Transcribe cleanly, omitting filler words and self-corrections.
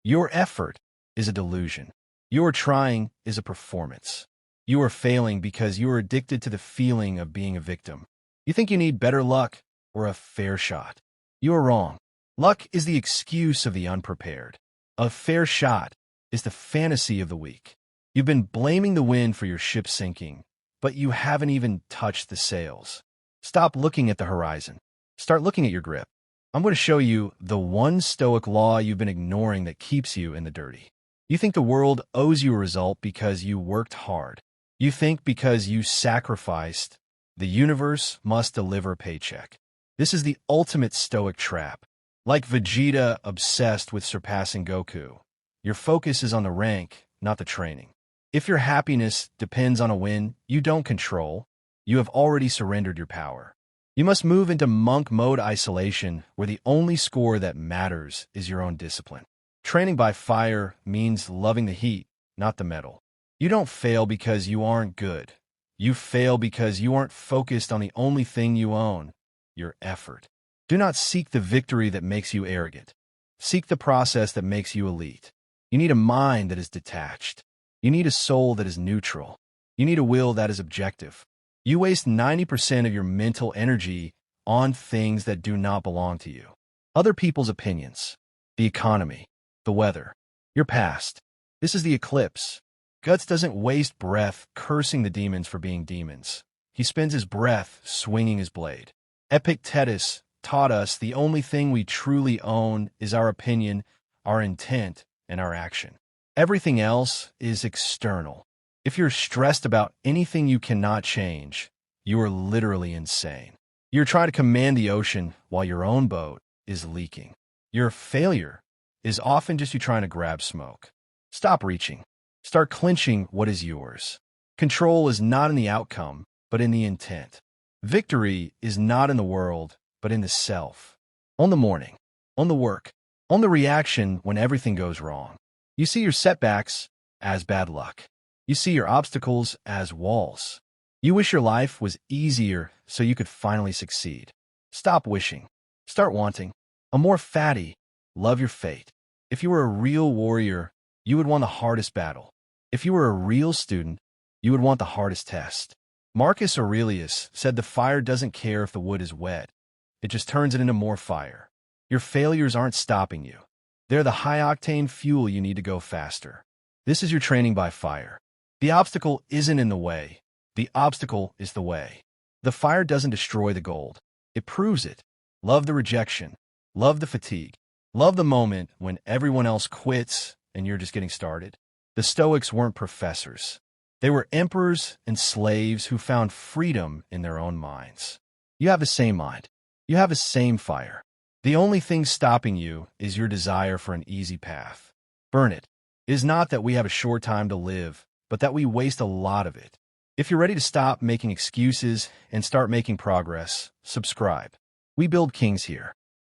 Your effort is a delusion. Your trying is a performance. You are failing because you are addicted to the feeling of being a victim. You think you need better luck or a fair shot. You are wrong. Luck is the excuse of the unprepared. A fair shot is the fantasy of the weak. You've been blaming the wind for your ship sinking, but you haven't even touched the sails. Stop looking at the horizon. Start looking at your grip. I'm going to show you the one Stoic law you've been ignoring that keeps you in the dirty. You think the world owes you a result because you worked hard. You think because you sacrificed, the universe must deliver a paycheck. This is the ultimate Stoic trap. Like Vegeta obsessed with surpassing Goku, your focus is on the rank, not the training. If your happiness depends on a win you don't control, you have already surrendered your power. You must move into monk mode isolation where the only score that matters is your own discipline. Training by fire means loving the heat, not the metal. You don't fail because you aren't good. You fail because you aren't focused on the only thing you own, your effort. Do not seek the victory that makes you arrogant. Seek the process that makes you elite. You need a mind that is detached. You need a soul that is neutral. You need a will that is objective. You waste 90% of your mental energy on things that do not belong to you. Other people's opinions, the economy, the weather, your past. This is the eclipse. Guts doesn't waste breath cursing the demons for being demons. He spends his breath swinging his blade. Epictetus taught us the only thing we truly own is our opinion, our intent, and our action. Everything else is external. If you're stressed about anything you cannot change, you are literally insane. You're trying to command the ocean while your own boat is leaking. Your failure is often just you trying to grab smoke. Stop reaching. Start clinching what is yours. Control is not in the outcome, but in the intent. Victory is not in the world, but in the self. On the morning, on the work, on the reaction when everything goes wrong. You see your setbacks as bad luck. You see your obstacles as walls. You wish your life was easier so you could finally succeed. Stop wishing. Start wanting. A more fatty. Love your fate. If you were a real warrior, you would want the hardest battle. If you were a real student, you would want the hardest test. Marcus Aurelius said the fire doesn't care if the wood is wet. It just turns it into more fire. Your failures aren't stopping you. They're the high-octane fuel you need to go faster. This is your training by fire. The obstacle isn't in the way. The obstacle is the way. The fire doesn't destroy the gold. It proves it. Love the rejection. Love the fatigue. Love the moment when everyone else quits and you're just getting started. The Stoics weren't professors. They were emperors and slaves who found freedom in their own minds. You have the same mind. You have the same fire. The only thing stopping you is your desire for an easy path. Burn it. It is not that we have a short time to live, but that we waste a lot of it. If you're ready to stop making excuses and start making progress, subscribe. We build kings here.